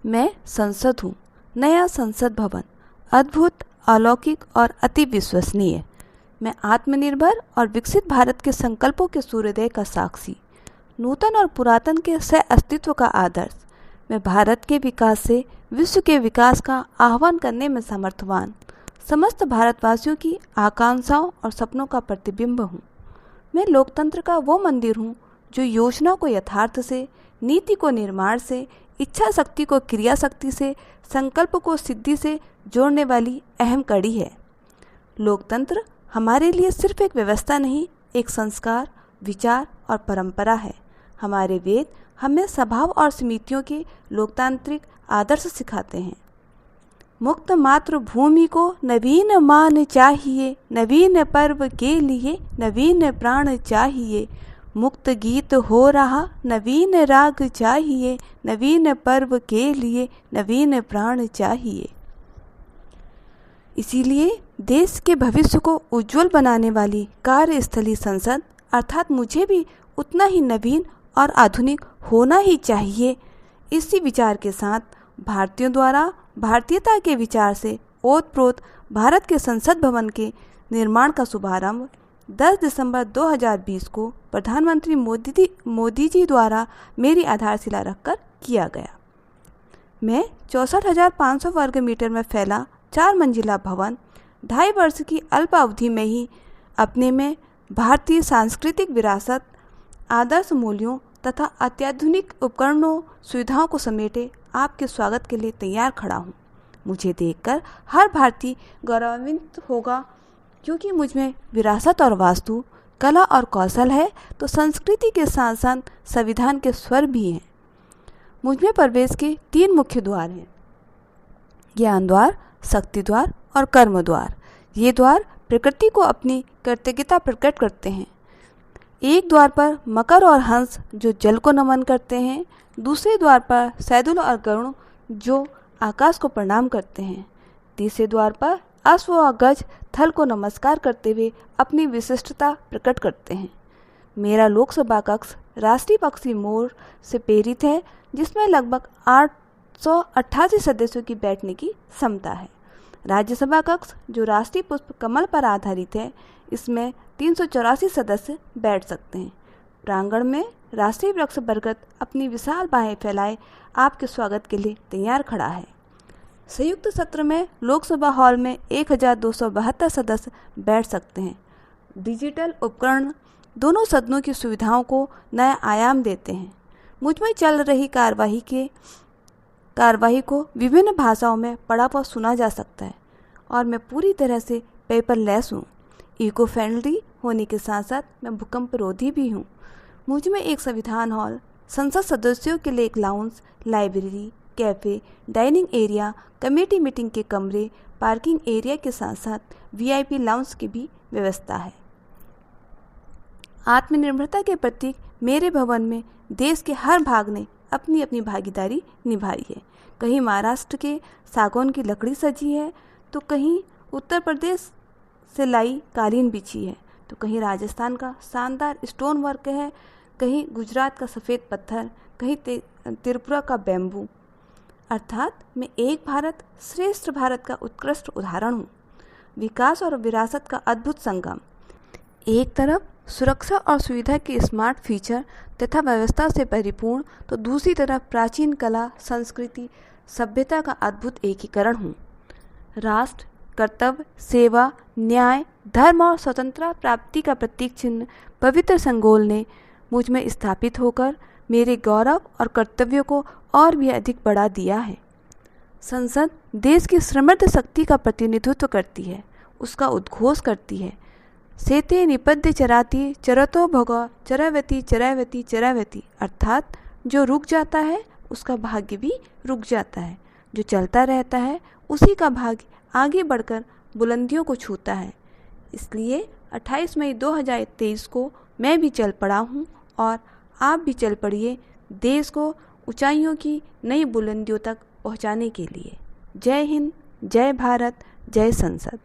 मैं संसद हूँ, नया संसद भवन, अद्भुत, अलौकिक और अति विश्वसनीय। मैं आत्मनिर्भर और विकसित भारत के संकल्पों के सूर्योदय का साक्षी, नूतन और पुरातन के सह अस्तित्व का आदर्श। मैं भारत के विकास से विश्व के विकास का आह्वान करने में समर्थवान, समस्त भारतवासियों की आकांक्षाओं और सपनों का प्रतिबिंब हूँ। मैं लोकतंत्र का वो मंदिर हूँ जो योजना को यथार्थ से, नीति को निर्माण से, इच्छा शक्ति को क्रिया शक्ति से, संकल्प को सिद्धि से जोड़ने वाली अहम कड़ी है। लोकतंत्र हमारे लिए सिर्फ एक व्यवस्था नहीं, एक संस्कार, विचार और परंपरा है। हमारे वेद हमें स्वभाव और समितियों के लोकतांत्रिक आदर्श सिखाते हैं। मुक्त मातृभूमि को नवीन मान चाहिए, नवीन पर्व के लिए नवीन प्राण चाहिए। मुक्त गीत हो रहा, नवीन राग चाहिए, नवीन पर्व के लिए नवीन प्राण चाहिए। इसीलिए देश के भविष्य को उज्जवल बनाने वाली कार्यस्थली संसद अर्थात मुझे भी उतना ही नवीन और आधुनिक होना ही चाहिए। इसी विचार के साथ भारतीयों द्वारा भारतीयता के विचार से ओतप्रोत भारत के संसद भवन के निर्माण का शुभारंभ 10 दिसंबर 2020 को प्रधानमंत्री मोदी जी द्वारा मेरी आधारशिला रखकर किया गया। मैं 64,500 वर्ग मीटर में फैला 4 मंजिला भवन 2.5 वर्ष की अल्प अवधि में ही अपने में भारतीय सांस्कृतिक विरासत, आदर्श मूल्यों तथा अत्याधुनिक उपकरणों सुविधाओं को समेटे आपके स्वागत के लिए तैयार खड़ा हूँ। मुझे देखकर हर भारतीय गौरवान्वित होगा, क्योंकि मुझमें विरासत और वास्तु, कला और कौशल है तो संस्कृति के साथ साथ संविधान के स्वर भी हैं। मुझमें प्रवेश के 3 मुख्य द्वार हैं, ज्ञान द्वार, शक्ति द्वार और कर्म द्वार। ये द्वार प्रकृति को अपनी कृतज्ञता प्रकट करते हैं। एक द्वार पर मकर और हंस जो जल को नमन करते हैं, दूसरे द्वार पर सैदुल और गरुण जो आकाश को प्रणाम करते हैं, तीसरे द्वार पर अश्व और गज थल को नमस्कार करते हुए अपनी विशिष्टता प्रकट करते हैं। मेरा लोकसभा कक्ष राष्ट्रीय पक्षी मोर से प्रेरित है, जिसमें लगभग 888 सदस्यों की बैठने की क्षमता है। राज्यसभा कक्ष जो राष्ट्रीय पुष्प कमल पर आधारित है, इसमें 384 सदस्य बैठ सकते हैं। प्रांगण में राष्ट्रीय वृक्ष बरगद अपनी विशाल बाहें फैलाए आपके स्वागत के लिए तैयार खड़ा है। संयुक्त सत्र में लोकसभा हॉल में 1272 सदस्य बैठ सकते हैं। डिजिटल उपकरण दोनों सदनों की सुविधाओं को नया आयाम देते हैं। मुझमें चल रही कार्यवाही को विभिन्न भाषाओं में पढ़ा व सुना जा सकता है और मैं पूरी तरह से पेपरलेस हूँ। इको फ्रेंडली होने के साथ साथ मैं भूकंप रोधी भी हूँ। मुझमें एक संविधान हॉल, संसद सदस्यों के लिए एक lounge, library, cafe, dining area, committee meeting के कमरे, पार्किंग एरिया के साथ साथ वीआईपी लाउंज की भी व्यवस्था है। आत्मनिर्भरता के प्रतीक मेरे भवन में देश के हर भाग ने अपनी अपनी भागीदारी निभाई है। कहीं महाराष्ट्र के सागौन की लकड़ी सजी है, तो कहीं उत्तर प्रदेश से लाई कालीन बिछी है, तो कहीं राजस्थान का शानदार स्टोन वर्क है, कहीं गुजरात का सफ़ेद पत्थर, कहीं त्रिपुरा का बैम्बू। अर्थात मैं एक भारत श्रेष्ठ भारत का उत्कृष्ट उदाहरण हूँ। विकास और विरासत का अद्भुत संगम। एक तरफ सुरक्षा और सुविधा के स्मार्ट फीचर तथा व्यवस्था से परिपूर्ण, तो दूसरी तरफ प्राचीन कला, संस्कृति, सभ्यता का अद्भुत एकीकरण हूँ। राष्ट्र, कर्तव्य, सेवा, न्याय, धर्म और स्वतंत्रता प्राप्ति का प्रतीक चिन्ह पवित्र संगोल ने मुझ में स्थापित होकर मेरे गौरव और कर्तव्यों को और भी अधिक बढ़ा दिया है। संसद देश की समृद्ध शक्ति का प्रतिनिधित्व करती है, उसका उद्घोष करती है। सेते निपद्य चराती चरतो भगो चरावती चरावती चरावती। अर्थात जो रुक जाता है उसका भाग्य भी रुक जाता है, जो चलता रहता है उसी का भाग्य आगे बढ़कर बुलंदियों को छूता है। इसलिए 28 मई 2023 को मैं भी चल पड़ा हूँ और आप भी चल पड़िए देश को ऊंचाइयों की नई बुलंदियों तक पहुँचाने के लिए। जय हिंद, जय भारत, जय संसद।